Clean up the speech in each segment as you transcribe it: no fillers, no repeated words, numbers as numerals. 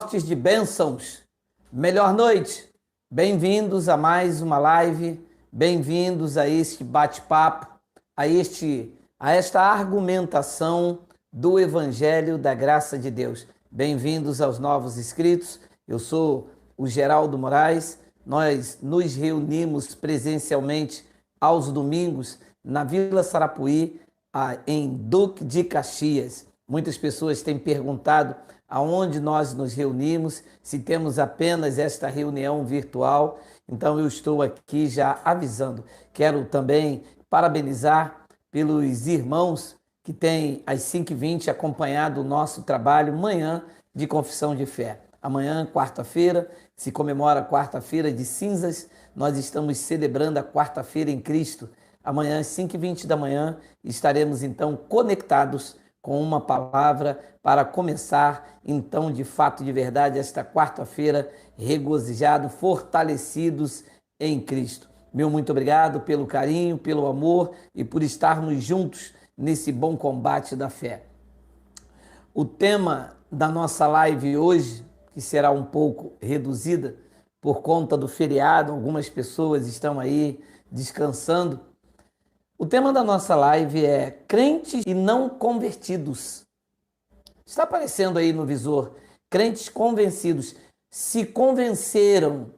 Cortes de bênçãos. Melhor noite. Bem-vindos a mais uma live. Bem-vindos a este bate-papo, a esta argumentação do Evangelho da Graça de Deus. Bem-vindos aos novos inscritos. Eu sou o Geraldo Moraes. Nós nos reunimos presencialmente aos domingos na Vila Sarapuí, em Duque de Caxias. Muitas pessoas têm perguntado aonde nós nos reunimos, se temos apenas esta reunião virtual. Então eu estou aqui já avisando. Quero também parabenizar pelos irmãos que têm às 5h20 acompanhado o nosso trabalho manhã de confissão de fé. Amanhã, quarta-feira, se comemora a quarta-feira de cinzas. Nós estamos celebrando a quarta-feira em Cristo. Amanhã, às 5h20 da manhã, estaremos então conectados com uma palavra para começar, então, de fato, de verdade, esta quarta-feira, regozijados, fortalecidos em Cristo. Meu muito obrigado pelo carinho, pelo amor e por estarmos juntos nesse bom combate da fé. O tema da nossa live hoje, que será um pouco reduzida por conta do feriado, algumas pessoas estão aí descansando. O tema da nossa live é crentes e não convertidos. Está aparecendo aí no visor. Crentes convencidos. Se convenceram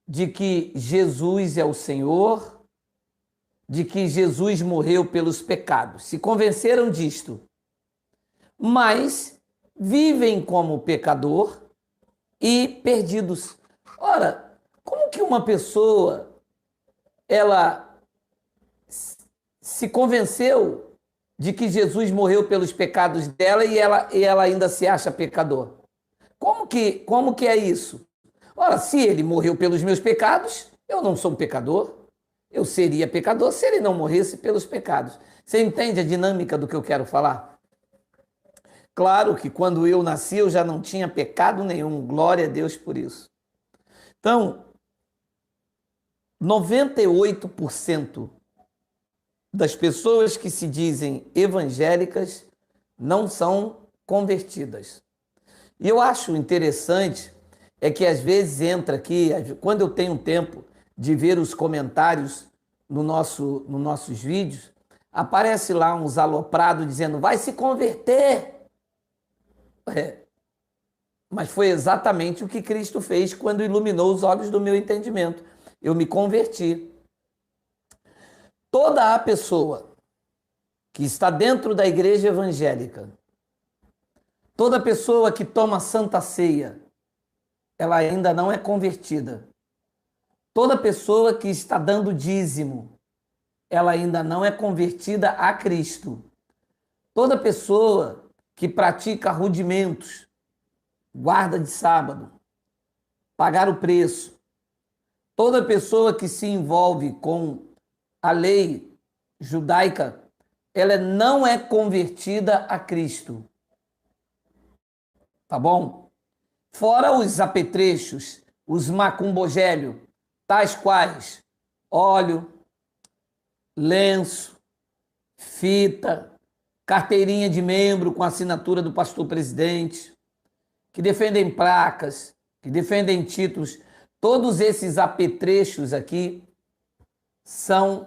de que Jesus é o Senhor, de que Jesus morreu pelos pecados. Se convenceram disto. Mas vivem como pecador e perdidos. Ora, como que uma pessoa, ela se convenceu de que Jesus morreu pelos pecados dela e ela ainda se acha pecador? Como que é isso? Ora, se ele morreu pelos meus pecados, eu não sou um pecador. Eu seria pecador se ele não morresse pelos pecados. Você entende a dinâmica do que eu quero falar? Claro que quando eu nasci eu já não tinha pecado nenhum. Glória a Deus por isso. Então, 98% das pessoas que se dizem evangélicas não são convertidas. E eu acho interessante é que às vezes entra aqui, quando eu tenho tempo de ver os comentários nos nossos vídeos, aparece lá uns aloprados dizendo, vai se converter. Mas foi exatamente o que Cristo fez quando iluminou os olhos do meu entendimento. Eu me converti. Toda a pessoa que está dentro da igreja evangélica, toda pessoa que toma santa ceia, ela ainda não é convertida. Toda pessoa que está dando dízimo, ela ainda não é convertida a Cristo. Toda pessoa que pratica rudimentos, guarda de sábado, pagar o preço, toda pessoa que se envolve com a lei judaica, ela não é convertida a Cristo. Tá bom? Fora os apetrechos, os macumbogélio, tais quais óleo, lenço, fita, carteirinha de membro com assinatura do pastor presidente, que defendem placas, que defendem títulos, todos esses apetrechos aqui são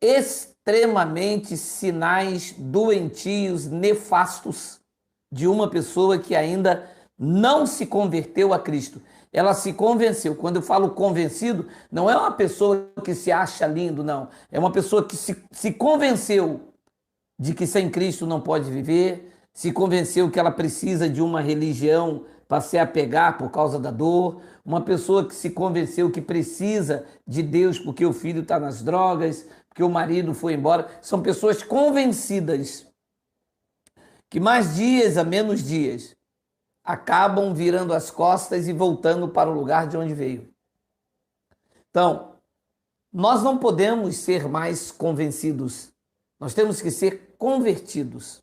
extremamente sinais doentios, nefastos de uma pessoa que ainda não se converteu a Cristo. Ela se convenceu. Quando eu falo convencido, não é uma pessoa que se acha lindo, não. É uma pessoa que se convenceu de que sem Cristo não pode viver, se convenceu que ela precisa de uma religião para se apegar por causa da dor, uma pessoa que se convenceu que precisa de Deus porque o filho está nas drogas, porque o marido foi embora. São pessoas convencidas que mais dias a menos dias acabam virando as costas e voltando para o lugar de onde veio. Então, nós não podemos ser mais convencidos, nós temos que ser convertidos.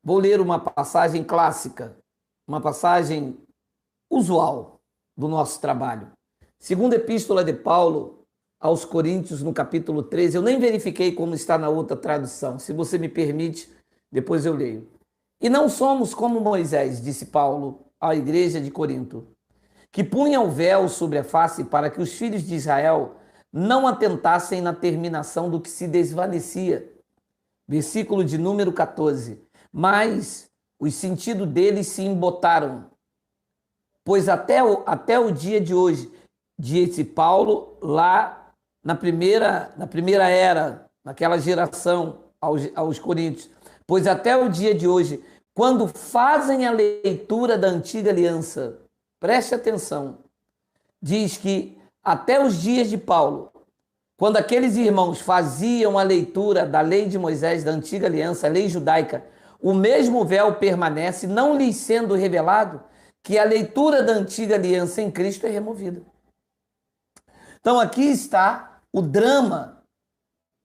Vou ler uma passagem clássica, uma passagem usual do nosso trabalho. Segunda Epístola de Paulo aos Coríntios, no capítulo 13. Eu nem verifiquei como está na outra tradução. Se você me permite, depois eu leio. E não somos como Moisés, disse Paulo, à igreja de Corinto, que punha o véu sobre a face para que os filhos de Israel não atentassem na terminação do que se desvanecia. Versículo de número 14. Mas os sentidos deles se embotaram, pois até o dia de hoje, disse Paulo lá na primeira era, naquela geração aos Coríntios, pois até o dia de hoje, quando fazem a leitura da antiga aliança, preste atenção, diz que até os dias de Paulo, quando aqueles irmãos faziam a leitura da lei de Moisés, da antiga aliança, a lei judaica, o mesmo véu permanece, não lhes sendo revelado que a leitura da antiga aliança em Cristo é removida. Então aqui está o drama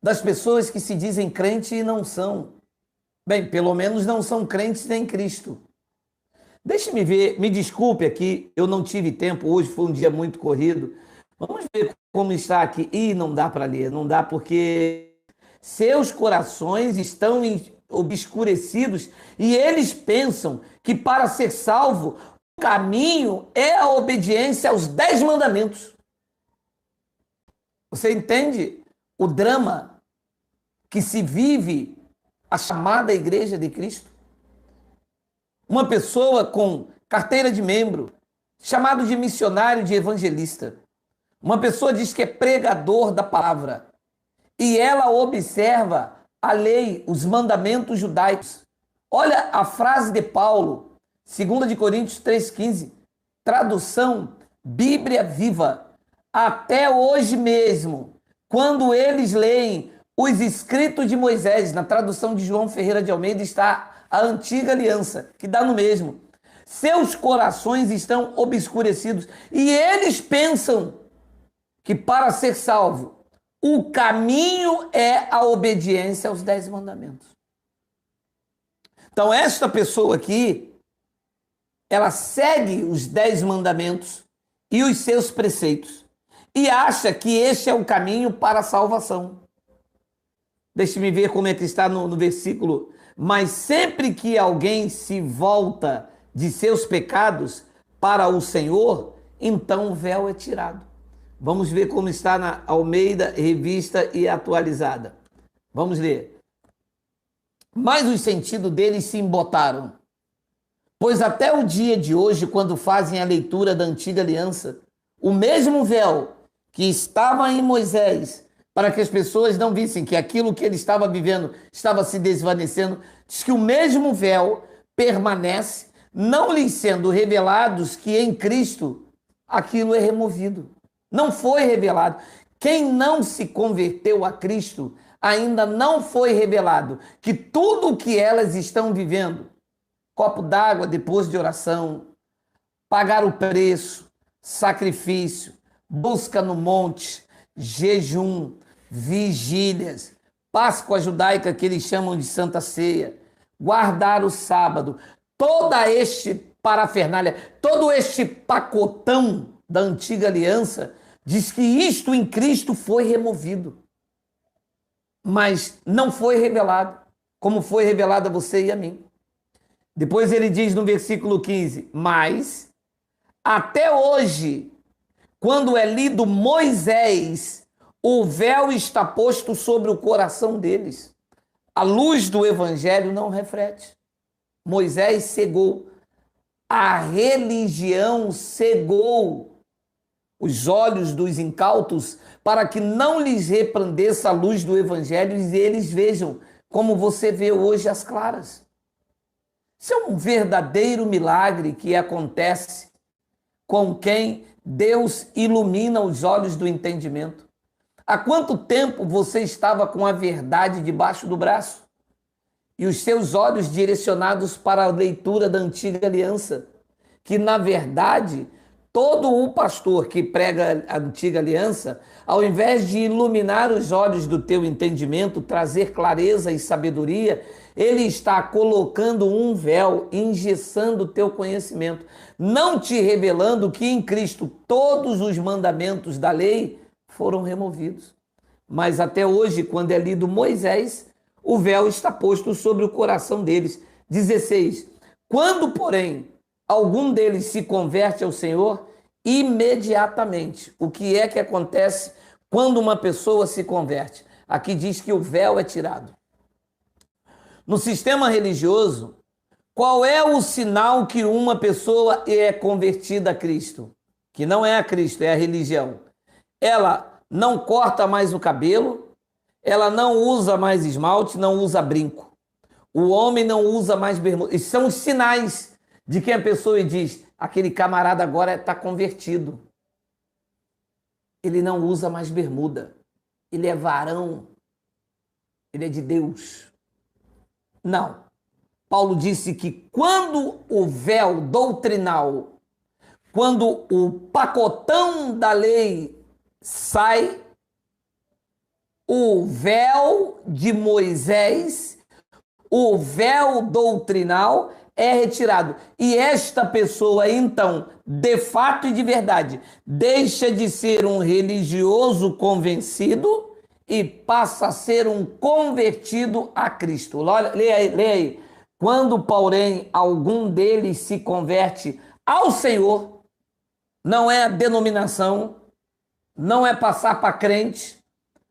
das pessoas que se dizem crente e não são. Bem, pelo menos não são crentes em Cristo. Deixe-me ver, me desculpe aqui, eu não tive tempo, hoje foi um dia muito corrido. Vamos ver como está aqui. Ih, não dá para ler, não dá porque seus corações estão obscurecidos e eles pensam que para ser salvo, o caminho é a obediência aos 10 mandamentos. Você entende o drama que se vive a chamada Igreja de Cristo? Uma pessoa com carteira de membro, chamado de missionário, de evangelista. Uma pessoa diz que é pregador da palavra e ela observa a lei, os mandamentos judaicos. Olha a frase de Paulo, 2 de Coríntios 3,15, tradução Bíblia Viva. Até hoje mesmo, quando eles leem os escritos de Moisés, na tradução de João Ferreira de Almeida está a antiga aliança, que dá no mesmo. Seus corações estão obscurecidos e eles pensam que para ser salvo, o caminho é a obediência aos 10 mandamentos. Então esta pessoa aqui, ela segue os 10 mandamentos e os seus preceitos e acha que este é o caminho para a salvação. Deixe-me ver como é que está no versículo. Mas sempre que alguém se volta de seus pecados para o Senhor, então o véu é tirado. Vamos ver como está na Almeida, revista e atualizada. Vamos ler. Mas os sentidos deles se embotaram, pois até o dia de hoje, quando fazem a leitura da antiga aliança, o mesmo véu que estava em Moisés, para que as pessoas não vissem que aquilo que ele estava vivendo estava se desvanecendo, diz que o mesmo véu permanece, não lhes sendo revelados que em Cristo aquilo é removido. Não foi revelado. Quem não se converteu a Cristo ainda não foi revelado que tudo o que elas estão vivendo, copo d'água depois de oração, pagar o preço, sacrifício, busca no monte, jejum, vigílias, Páscoa judaica que eles chamam de Santa Ceia, guardar o sábado, toda este parafernália, todo este pacotão da antiga aliança, diz que isto em Cristo foi removido, mas não foi revelado, como foi revelado a você e a mim. Depois ele diz no versículo 15, mas até hoje, quando é lido Moisés, o véu está posto sobre o coração deles. A luz do evangelho não reflete. Moisés cegou. A religião cegou os olhos dos incautos para que não lhes resplandeça a luz do evangelho e eles vejam como você vê hoje às claras. Isso é um verdadeiro milagre que acontece com quem Deus ilumina os olhos do entendimento. Há quanto tempo você estava com a verdade debaixo do braço e os seus olhos direcionados para a leitura da antiga aliança? Que, na verdade, todo o pastor que prega a antiga aliança, ao invés de iluminar os olhos do teu entendimento, trazer clareza e sabedoria, ele está colocando um véu, engessando o teu conhecimento, não te revelando que em Cristo todos os mandamentos da lei foram removidos. Mas até hoje, quando é lido Moisés, o véu está posto sobre o coração deles. 16. Quando, porém, algum deles se converte ao Senhor, imediatamente. O que é que acontece quando uma pessoa se converte? Aqui diz que o véu é tirado. No sistema religioso, qual é o sinal que uma pessoa é convertida a Cristo? Que não é a Cristo, é a religião. Ela não corta mais o cabelo, ela não usa mais esmalte, não usa brinco. O homem não usa mais bermuda. Esses são os sinais de quem a pessoa diz, aquele camarada agora está convertido. Ele não usa mais bermuda. Ele é varão. Ele é de Deus. Não. Paulo disse que quando o véu doutrinal, quando o pacotão da lei sai, o véu de Moisés, o véu doutrinal é retirado. E esta pessoa, então, de fato e de verdade, deixa de ser um religioso convencido e passa a ser um convertido a Cristo. Leia aí. Quando, porém, algum deles se converte ao Senhor, não é a denominação, não é passar para crente,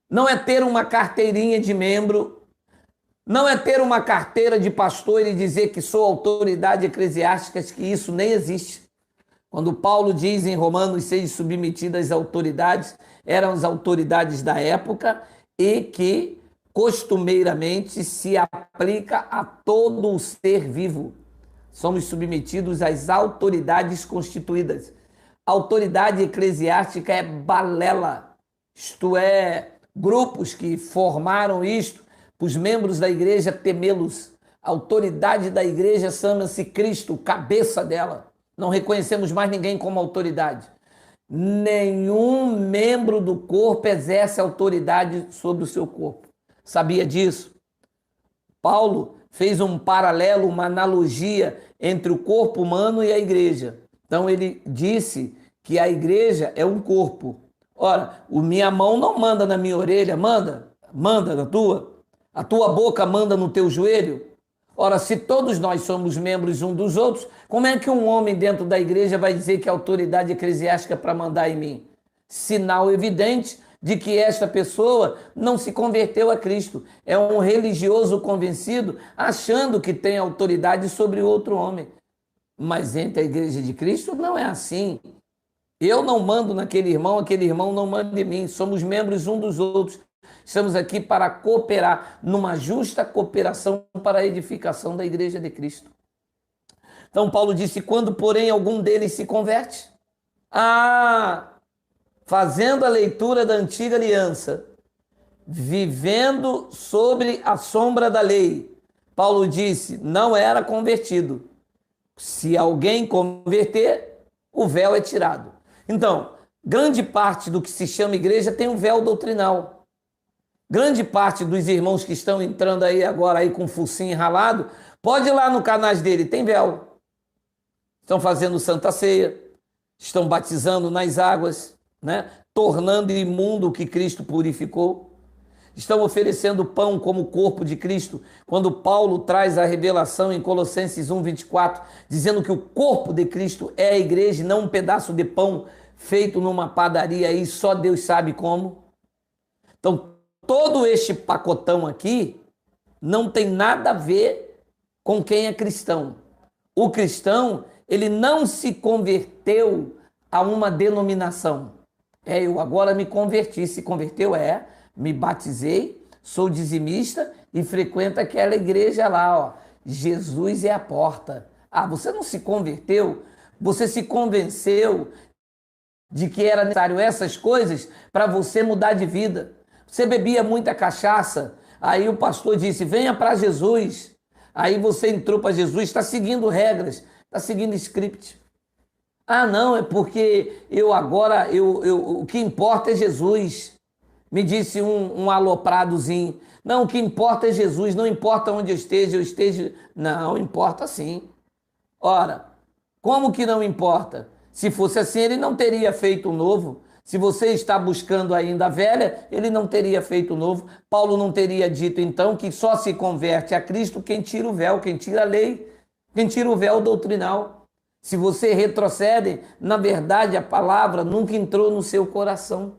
não é ter uma carteirinha de membro, não é ter uma carteira de pastor e dizer que sou autoridade eclesiástica, que isso nem existe. Quando Paulo diz em Romanos 6, submetido às autoridades, eram as autoridades da época e que costumeiramente se aplica a todo o ser vivo. Somos submetidos às autoridades constituídas. A autoridade eclesiástica é balela, isto é, grupos que formaram isto, para os membros da igreja temê-los. A autoridade da igreja chama-se Cristo, cabeça dela. Não reconhecemos mais ninguém como autoridade. Nenhum membro do corpo exerce autoridade sobre o seu corpo. Sabia disso? Paulo fez um paralelo, uma analogia entre o corpo humano e a igreja. Então ele disse que a igreja é um corpo. Ora, minha mão não manda na minha orelha, manda na tua. A tua boca manda no teu joelho. Ora, se todos nós somos membros um dos outros, como é que um homem dentro da igreja vai dizer que a autoridade eclesiástica é para mandar em mim? Sinal evidente de que esta pessoa não se converteu a Cristo. É um religioso convencido, achando que tem autoridade sobre outro homem. Mas entre a igreja de Cristo não é assim. Eu não mando naquele irmão, aquele irmão não manda em mim. Somos membros um dos outros. Estamos aqui para cooperar numa justa cooperação para a edificação da igreja de Cristo. Então Paulo disse, quando porém algum deles se converte, fazendo a leitura da antiga aliança, vivendo sobre a sombra da lei, Paulo disse, não era convertido. Se alguém converter, o véu é tirado. Então, grande parte do que se chama igreja tem um véu doutrinal. Grande parte dos irmãos que estão entrando aí agora aí com o focinho ralado, pode ir lá no canal dele, tem véu. Estão fazendo Santa Ceia, estão batizando nas águas, né? Tornando imundo o que Cristo purificou. Estão oferecendo pão como corpo de Cristo. Quando Paulo traz a revelação em Colossenses 1:24, dizendo que o corpo de Cristo é a igreja, não um pedaço de pão feito numa padaria aí, só Deus sabe como. Então, todo este pacotão aqui não tem nada a ver com quem é cristão. O cristão, ele não se converteu a uma denominação. Eu agora me converti. Se converteu, me batizei, sou dizimista e frequento aquela igreja lá, ó. Jesus é a porta. Você não se converteu? Você se convenceu de que era necessário essas coisas para você mudar de vida. Você bebia muita cachaça, aí o pastor disse, venha para Jesus. Aí você entrou para Jesus, está seguindo regras, está seguindo script. Não, é porque o que importa é Jesus. Me disse um alopradozinho. Não, o que importa é Jesus, não importa onde eu esteja. Não, importa sim. Ora, como que não importa? Se fosse assim, ele não teria feito o novo. Se você está buscando ainda a velha, ele não teria feito o novo. Paulo não teria dito, então, que só se converte a Cristo quem tira o véu, quem tira a lei, quem tira o véu doutrinal. Se você retrocede, na verdade a palavra nunca entrou no seu coração.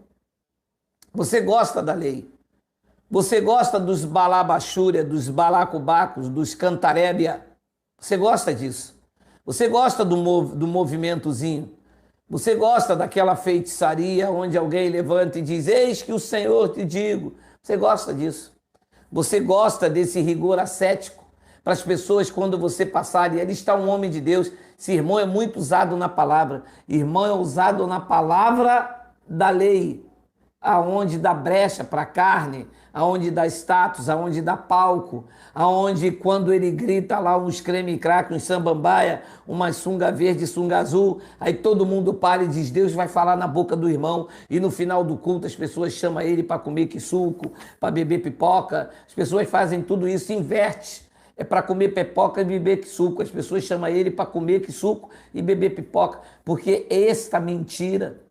Você gosta da lei. Você gosta dos balabachúria, dos balacobacos, dos cantarébia. Você gosta disso. Você gosta do movimentozinho. Você gosta daquela feitiçaria onde alguém levanta e diz: eis que o Senhor te digo. Você gosta disso. Você gosta desse rigor ascético para as pessoas quando você passar e ali está um homem de Deus. Esse irmão é muito usado na palavra. Irmão é usado na palavra da lei, aonde dá brecha para a carne, aonde dá status, aonde dá palco, aonde quando ele grita lá uns creme crack, uns sambambaia, uma sunga verde, sunga azul, aí todo mundo para e diz: Deus vai falar na boca do irmão, e no final do culto as pessoas chamam ele para comer suco, para beber pipoca, as pessoas fazem tudo isso, inverte. É para comer pipoca e beber suco. As pessoas chamam ele para comer suco e beber pipoca, porque esta mentira.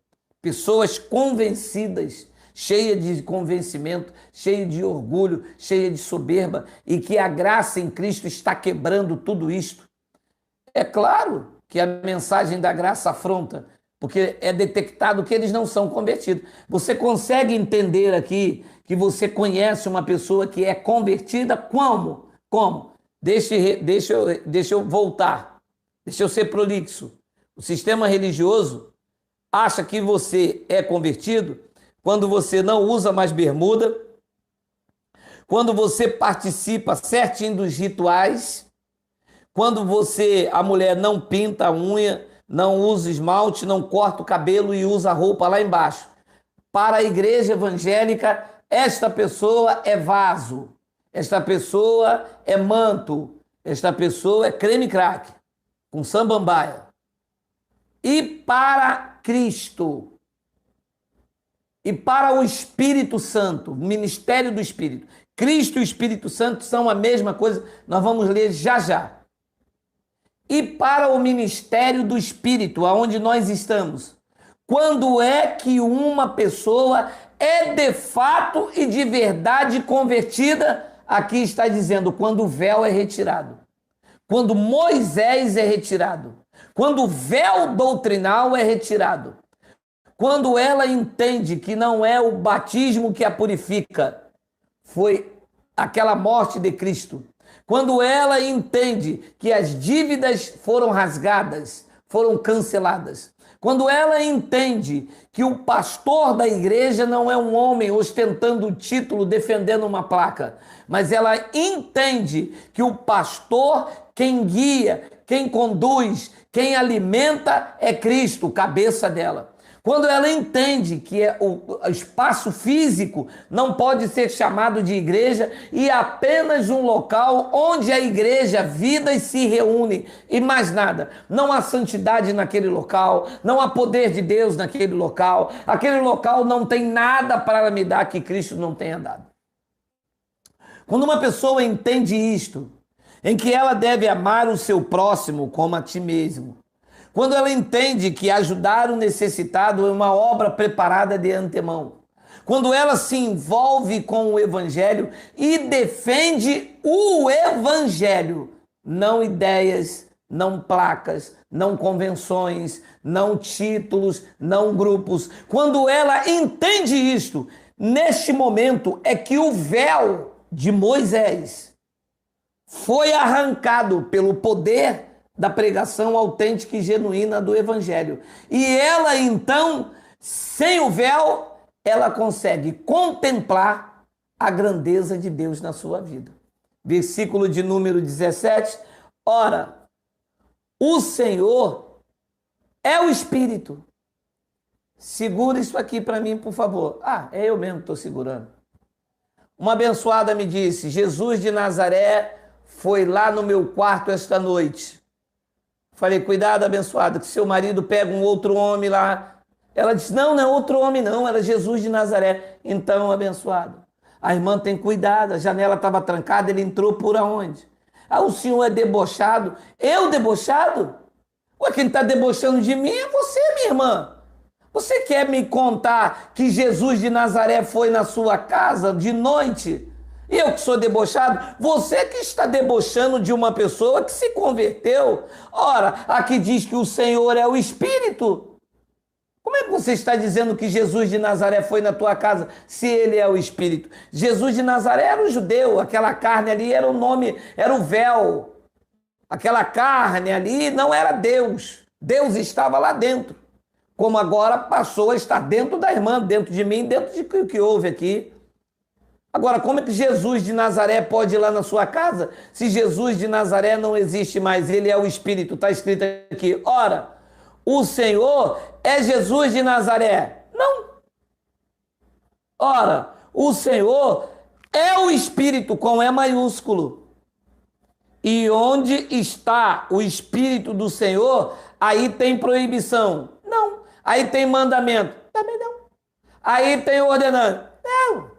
Pessoas convencidas, cheias de convencimento, cheias de orgulho, cheias de soberba, e que a graça em Cristo está quebrando tudo isto. É claro que a mensagem da graça afronta, porque é detectado que eles não são convertidos. Você consegue entender aqui que você conhece uma pessoa que é convertida? Como? Como? Deixa eu voltar, deixa eu ser prolixo. O sistema religioso acha que você é convertido quando você não usa mais bermuda, quando você participa certinho dos rituais, quando a mulher não pinta a unha, não usa esmalte, não corta o cabelo e usa a roupa lá embaixo. Para a igreja evangélica, esta pessoa é vaso, esta pessoa é manto, esta pessoa é creme crack, com sambambaia. E para Cristo, e para o Espírito Santo, o ministério do Espírito, Cristo e o Espírito Santo são a mesma coisa, nós vamos ler já já. E para o ministério do Espírito, aonde nós estamos, quando é que uma pessoa é de fato e de verdade convertida? Aqui está dizendo: quando o véu é retirado, quando Moisés é retirado, quando o véu doutrinal é retirado, quando ela entende que não é o batismo que a purifica, foi aquela morte de Cristo. Quando ela entende que as dívidas foram rasgadas, foram canceladas. Quando ela entende que o pastor da igreja não é um homem ostentando o título, defendendo uma placa, mas ela entende que o pastor, quem guia, quem conduz, quem alimenta é Cristo, cabeça dela. Quando ela entende que o espaço físico não pode ser chamado de igreja e apenas um local onde a igreja, vidas se reúnem e mais nada. Não há santidade naquele local, não há poder de Deus naquele local. Aquele local não tem nada para me dar que Cristo não tenha dado. Quando uma pessoa entende isto, em que ela deve amar o seu próximo como a ti mesmo, quando ela entende que ajudar o necessitado é uma obra preparada de antemão, quando ela se envolve com o Evangelho e defende o Evangelho, não ideias, não placas, não convenções, não títulos, não grupos. Quando ela entende isto, neste momento é que o véu de Moisés foi arrancado pelo poder da pregação autêntica e genuína do Evangelho. E ela, então, sem o véu, ela consegue contemplar a grandeza de Deus na sua vida. Versículo de número 17. Ora, o Senhor é o Espírito. Segura isso aqui para mim, por favor. É eu mesmo que estou segurando. Uma abençoada me disse: Jesus de Nazaré foi lá no meu quarto esta noite. Falei: cuidado, abençoada, que seu marido pega um outro homem lá. Ela disse: não é outro homem não, era Jesus de Nazaré. Então, abençoado, a irmã tem cuidado, a janela estava trancada, ele entrou por aonde? O senhor é debochado. Eu debochado? Quem está debochando de mim é você, minha irmã. Você quer me contar que Jesus de Nazaré foi na sua casa de noite? Eu que sou debochado? Você que está debochando de uma pessoa que se converteu. Ora, aqui diz que o Senhor é o Espírito. Como é que você está dizendo que Jesus de Nazaré foi na tua casa se ele é o Espírito? Jesus de Nazaré era um judeu, aquela carne ali era o nome, era o véu. Aquela carne ali não era Deus. Deus estava lá dentro. Como agora passou a estar dentro da irmã, dentro de mim, dentro de o que houve aqui. Agora, como é que Jesus de Nazaré pode ir lá na sua casa se Jesus de Nazaré não existe mais? Ele é o Espírito, está escrito aqui. Ora, o Senhor é Jesus de Nazaré. Não. Ora, o Senhor é o Espírito com E maiúsculo. E onde está o Espírito do Senhor, aí tem proibição. Não. Aí tem mandamento. Também não. Aí tem ordenança. Não.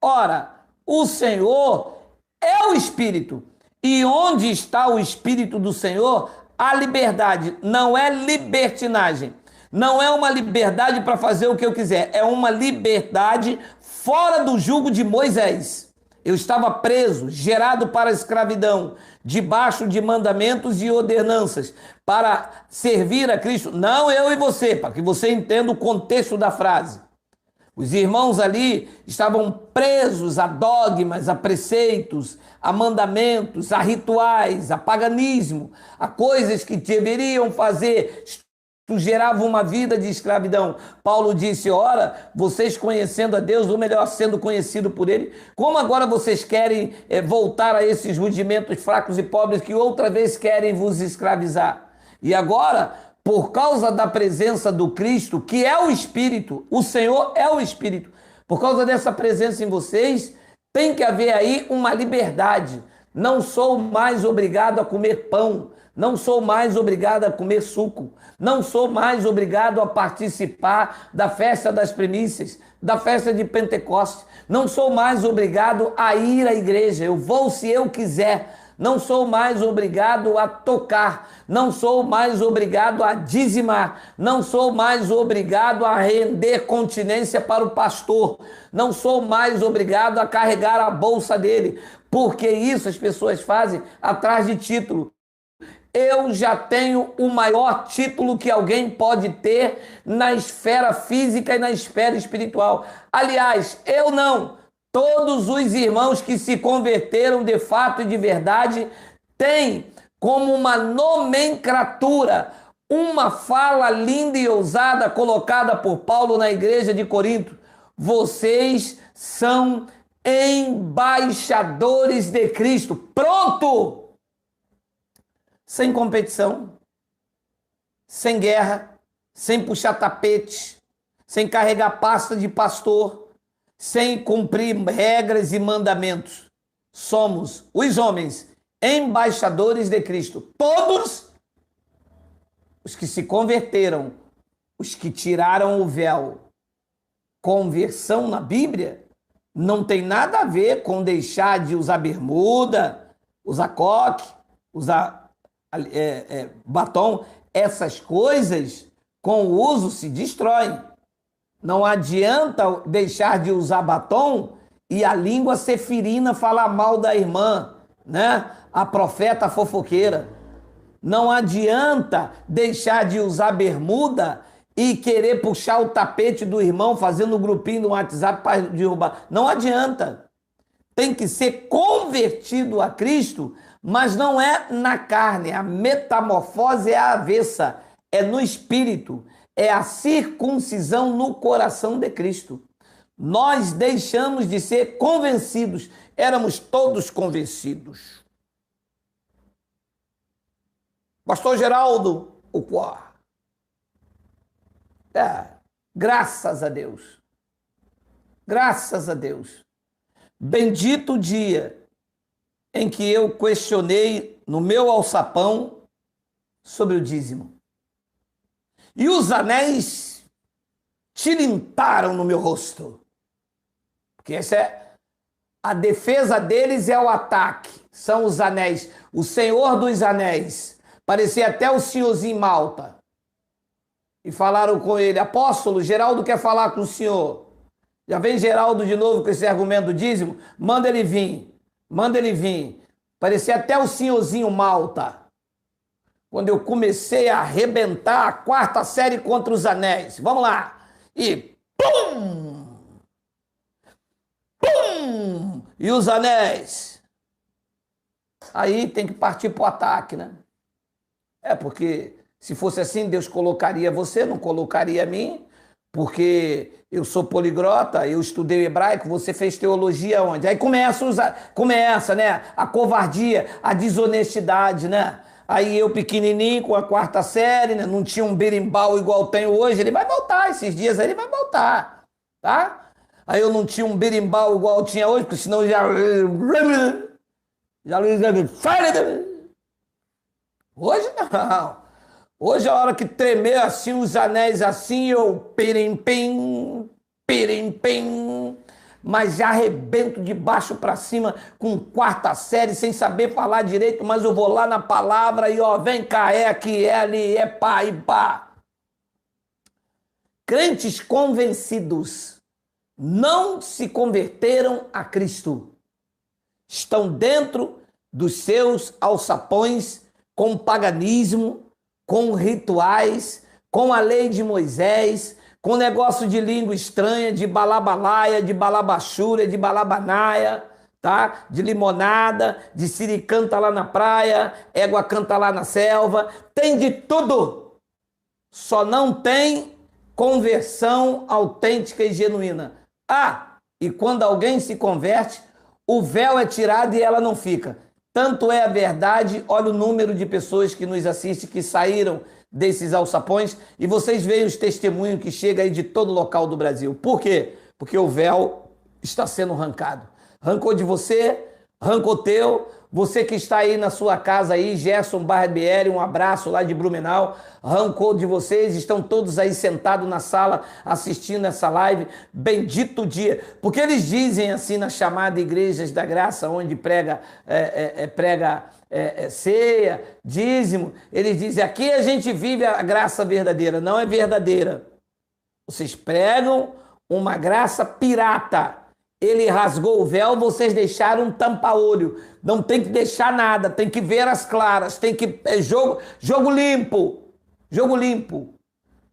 Ora, o Senhor é o Espírito. E onde está o Espírito do Senhor, a liberdade. Não é libertinagem. Não é uma liberdade para fazer o que eu quiser. É uma liberdade fora do jugo de Moisés. Eu estava preso, gerado para a escravidão, debaixo de mandamentos e ordenanças, para servir a Cristo. Não eu e você, para que você entenda o contexto da frase. Os irmãos ali estavam presos a dogmas, a preceitos, a mandamentos, a rituais, a paganismo, a coisas que deveriam fazer. Isto gerava uma vida de escravidão. Paulo disse, ora, vocês conhecendo a Deus, ou melhor, sendo conhecido por Ele, como agora vocês querem voltar a esses rudimentos fracos e pobres que outra vez querem vos escravizar? E agora, por causa da presença do Cristo, que é o Espírito, o Senhor é o Espírito, por causa dessa presença em vocês, tem que haver aí uma liberdade. Não sou mais obrigado a comer pão, não sou mais obrigado a comer suco, não sou mais obrigado a participar da festa das primícias, da festa de Pentecostes, não sou mais obrigado a ir à igreja, eu vou se eu quiser. Não sou mais obrigado a tocar, não sou mais obrigado a dizimar, não sou mais obrigado a render continência para o pastor, não sou mais obrigado a carregar a bolsa dele, porque isso as pessoas fazem atrás de título. Eu já tenho o maior título que alguém pode ter na esfera física e na esfera espiritual. Aliás, eu não. Todos os irmãos que se converteram de fato e de verdade têm como uma nomenclatura, uma fala linda e ousada colocada por Paulo na igreja de Corinto. Vocês são embaixadores de Cristo. Pronto! Sem competição, sem guerra, sem puxar tapete, sem carregar pasta de pastor, sem cumprir regras e mandamentos. Somos, os homens, embaixadores de Cristo. Todos os que se converteram, os que tiraram o véu. Conversão na Bíblia não tem nada a ver com deixar de usar bermuda, usar coque, usar batom. Essas coisas, com o uso, se destroem. Não adianta deixar de usar batom e a língua ser ferina, falar mal da irmã, né? A profeta fofoqueira. Não adianta deixar de usar bermuda e querer puxar o tapete do irmão fazendo um grupinho no WhatsApp para derrubar. Não adianta. Tem que ser convertido a Cristo, mas não é na carne. A metamorfose é a avessa, é no espírito. É a circuncisão no coração de Cristo. Nós deixamos de ser convencidos. Éramos todos convencidos. Pastor Geraldo, o qual? Graças a Deus. Graças a Deus. Bendito o dia em que eu questionei no meu alçapão sobre o dízimo. E os anéis tilintaram no meu rosto. Porque essa é a defesa deles, é o ataque. São os anéis. O Senhor dos Anéis. Parecia até o senhorzinho Malta. e falaram com ele: apóstolo, Geraldo quer falar com o senhor. Já vem Geraldo de novo com esse argumento do dízimo? Manda ele vir, manda ele vir. Parecia até o senhorzinho Malta. Quando eu comecei a arrebentar a quarta série contra os anéis. Vamos lá. E pum! Pum! E os anéis? Aí tem que partir para o ataque, né? Porque se fosse assim, Deus colocaria você, não colocaria a mim, porque eu sou poliglota, eu estudei hebraico, você fez teologia onde? Aí começa, né? A covardia, a desonestidade, né? Aí eu pequenininho com a quarta série, né? Não tinha um berimbau igual tenho hoje, ele vai voltar, esses dias aí ele vai voltar, tá? Aí eu não tinha um berimbau igual eu tinha hoje, porque senão já hoje não. Hoje a hora que tremer assim os anéis assim, eu pirim-pim, pirim-pim, mas já arrebento de baixo para cima com quarta série, sem saber falar direito, mas eu vou lá na palavra e ó, vem cá, é aqui, é ali, é pá e pá. Crentes convencidos não se converteram a Cristo. Estão dentro dos seus alçapões com paganismo, com rituais, com a lei de Moisés, com negócio de língua estranha, de balabalaia, de balabachura, de balabanaia, tá? De limonada, de siri canta lá na praia, égua canta lá na selva, tem de tudo. Só não tem conversão autêntica e genuína. E quando alguém se converte, o véu é tirado e ela não fica. Tanto é a verdade, olha o número de pessoas que nos assistem, que saíram desses alçapões, e vocês veem os testemunhos que chegam aí de todo local do Brasil. Por quê? Porque o véu está sendo arrancado. Arrancou de você, arrancou teu, você que está aí na sua casa aí, Gerson Barbieri, um abraço lá de Blumenau, arrancou de vocês, estão todos aí sentados na sala assistindo essa live, bendito dia, porque eles dizem assim na chamada Igrejas da Graça, onde prega ceia, dízimo, eles dizem, aqui a gente vive a graça verdadeira, não é verdadeira, vocês pregam uma graça pirata. Ele rasgou o véu, vocês deixaram um tampa-olho. Não tem que deixar nada, tem que ver as claras, tem que jogo limpo. Jogo limpo.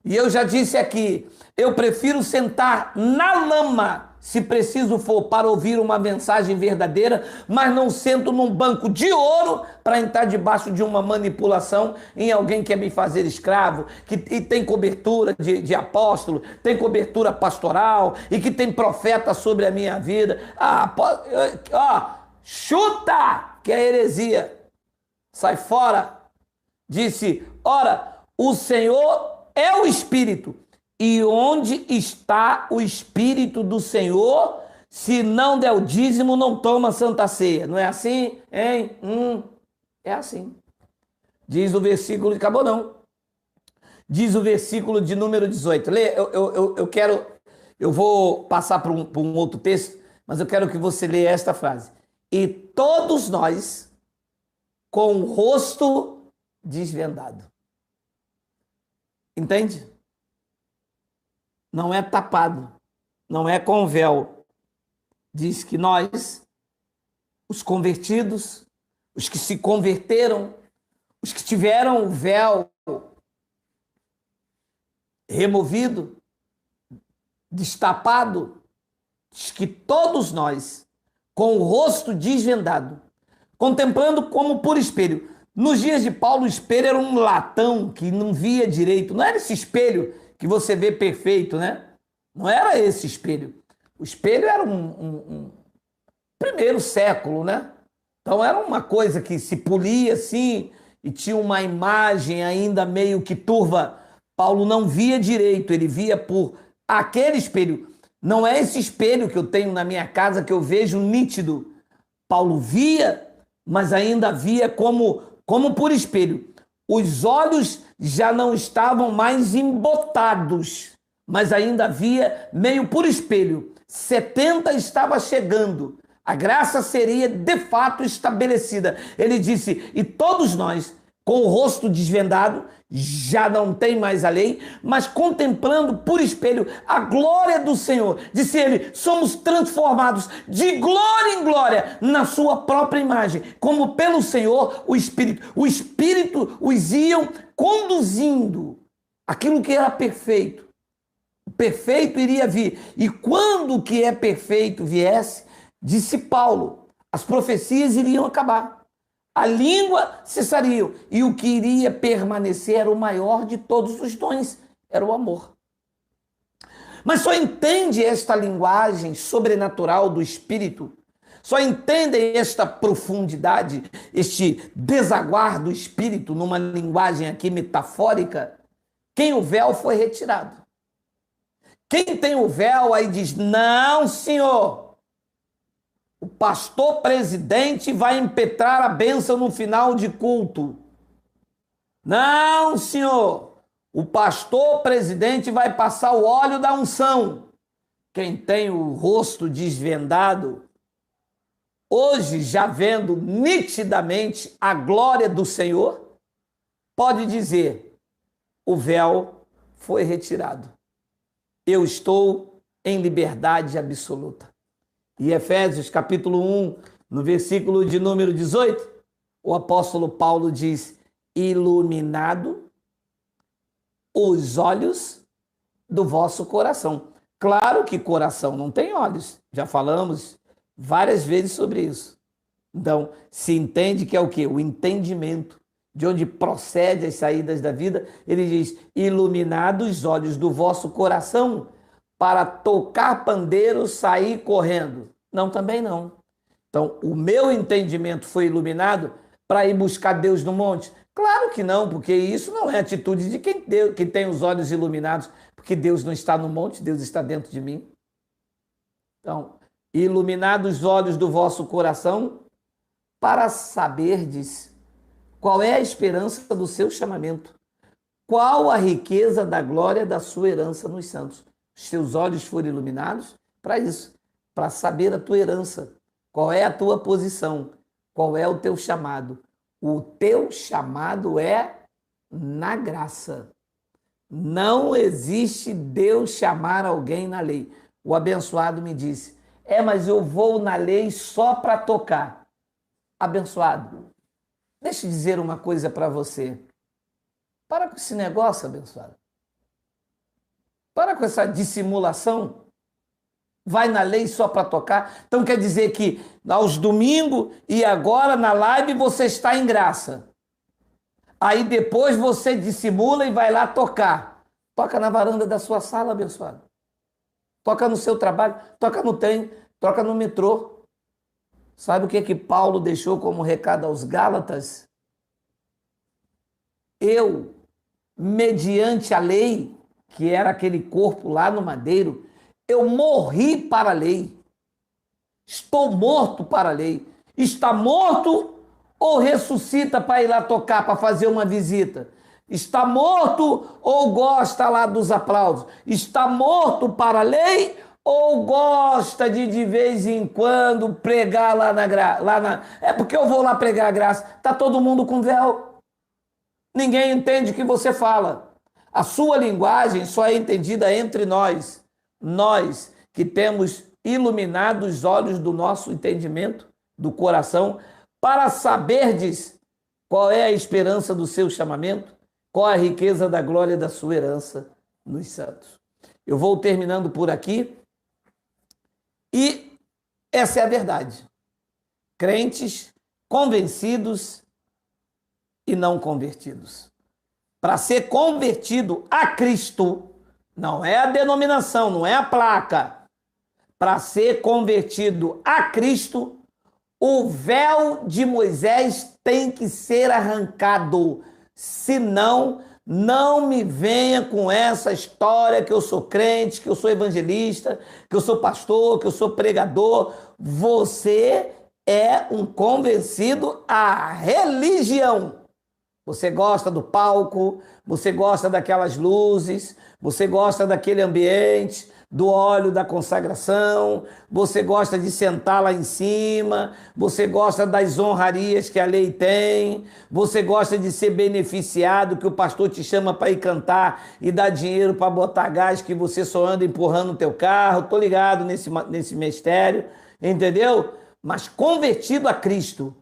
E eu já disse aqui, eu prefiro sentar na lama, se preciso for, para ouvir uma mensagem verdadeira, mas não sento num banco de ouro para entrar debaixo de uma manipulação em alguém que quer me fazer escravo, e tem cobertura de apóstolo, tem cobertura pastoral, e que tem profeta sobre a minha vida. Chuta, que é heresia. Sai fora. Disse, ora, o Senhor é o Espírito. E onde está o Espírito do Senhor? Se não der o dízimo, não toma Santa Ceia. Não é assim? Hein? É assim. Diz o versículo, acabou não. Diz o versículo de número 18. Lê, eu vou passar para um outro texto, mas eu quero que você leia esta frase. E todos nós, com o rosto desvendado. Entende? Não é tapado, não é com véu. Diz que nós, os convertidos, os que se converteram, os que tiveram o véu removido, destapado, diz que todos nós, com o rosto desvendado, contemplando como por espelho. Nos dias de Paulo, o espelho era um latão que não via direito, não era esse espelho que você vê perfeito, né? Não era esse espelho. O espelho era um primeiro século, né? Então era uma coisa que se polia assim e tinha uma imagem ainda meio que turva. Paulo não via direito, ele via por aquele espelho. Não é esse espelho que eu tenho na minha casa que eu vejo nítido. Paulo via, mas ainda via como por espelho. Os olhos já não estavam mais embotados, mas ainda havia meio por espelho. 70 estava chegando. A graça seria de fato estabelecida. Ele disse, e todos nós, com o rosto desvendado, já não tem mais a lei, mas contemplando por espelho a glória do Senhor. Disse ele, somos transformados de glória em glória na sua própria imagem, como pelo Senhor o Espírito. O Espírito os iam conduzindo aquilo que era perfeito. O perfeito iria vir. E quando o que é perfeito viesse, disse Paulo, as profecias iriam acabar. A língua cessaria, e o que iria permanecer era o maior de todos os dons, era o amor. Mas só entende esta linguagem sobrenatural do Espírito, só entende esta profundidade, este desaguar do Espírito, numa linguagem aqui metafórica, quem o véu foi retirado. Quem tem o véu aí diz, não, senhor, o pastor presidente vai impetrar a bênção no final de culto. Não, senhor. O pastor presidente vai passar o óleo da unção. Quem tem o rosto desvendado, hoje já vendo nitidamente a glória do Senhor, pode dizer, o véu foi retirado. Eu estou em liberdade absoluta. E Efésios capítulo 1, no versículo de número 18, o apóstolo Paulo diz, iluminado os olhos do vosso coração. Claro que coração não tem olhos, já falamos várias vezes sobre isso. Então, se entende que é o quê? O entendimento, de onde procede as saídas da vida. Ele diz, iluminado os olhos do vosso coração, para tocar pandeiro, sair correndo. Não, também não. Então, o meu entendimento foi iluminado para ir buscar Deus no monte? Claro que não, porque isso não é atitude de quem tem os olhos iluminados, porque Deus não está no monte, Deus está dentro de mim. Então, iluminados os olhos do vosso coração, para saberdes qual é a esperança do seu chamamento, qual a riqueza da glória da sua herança nos santos. Os teus olhos foram iluminados para isso, para saber a tua herança, qual é a tua posição, qual é o teu chamado. O teu chamado é na graça. Não existe Deus chamar alguém na lei. O abençoado me disse, mas eu vou na lei só para tocar. Abençoado, deixa eu dizer uma coisa para você. Para com esse negócio, abençoado. Para com essa dissimulação. Vai na lei só para tocar. Então quer dizer que aos domingos e agora na live você está em graça. Aí depois você dissimula e vai lá tocar. Toca na varanda da sua sala, abençoado. Toca no seu trabalho, toca no trem, toca no metrô. Sabe o que Paulo deixou como recado aos Gálatas? Eu, mediante a lei, que era aquele corpo lá no madeiro, eu morri para a lei. Estou morto para a lei. Está morto ou ressuscita para ir lá tocar, para fazer uma visita? Está morto ou gosta lá dos aplausos? Está morto para a lei ou gosta de vez em quando pregar lá na graça? É porque eu vou lá pregar a graça. Está todo mundo com véu. Ninguém entende o que você fala. A sua linguagem só é entendida entre nós. Nós que temos iluminado os olhos do nosso entendimento, do coração, para saberdes qual é a esperança do seu chamamento, qual é a riqueza da glória da sua herança nos santos. Eu vou terminando por aqui. E essa é a verdade. Crentes convencidos e não convertidos. Para ser convertido a Cristo, não é a denominação, não é a placa. Para ser convertido a Cristo, o véu de Moisés tem que ser arrancado. Senão, não me venha com essa história que eu sou crente, que eu sou evangelista, que eu sou pastor, que eu sou pregador. Você é um convencido à religião. Você gosta do palco, você gosta daquelas luzes, você gosta daquele ambiente, do óleo da consagração, você gosta de sentar lá em cima, você gosta das honrarias que a lei tem, você gosta de ser beneficiado, que o pastor te chama para ir cantar e dar dinheiro para botar gás que você só anda empurrando o teu carro. Tô ligado nesse mistério, entendeu? Mas convertido a Cristo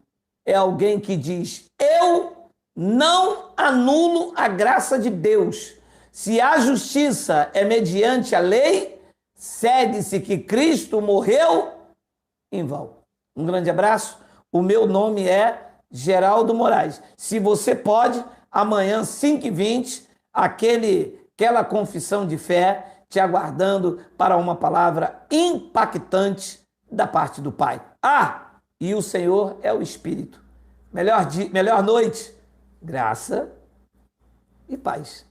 é alguém que diz: eu não anulo a graça de Deus. Se a justiça é mediante a lei, segue-se que Cristo morreu em vão. Um grande abraço. O meu nome é Geraldo Moraes. Se você pode, amanhã, 5h20, aquela confissão de fé te aguardando para uma palavra impactante da parte do Pai. E o Senhor é o Espírito. Melhor noite, graça e paz.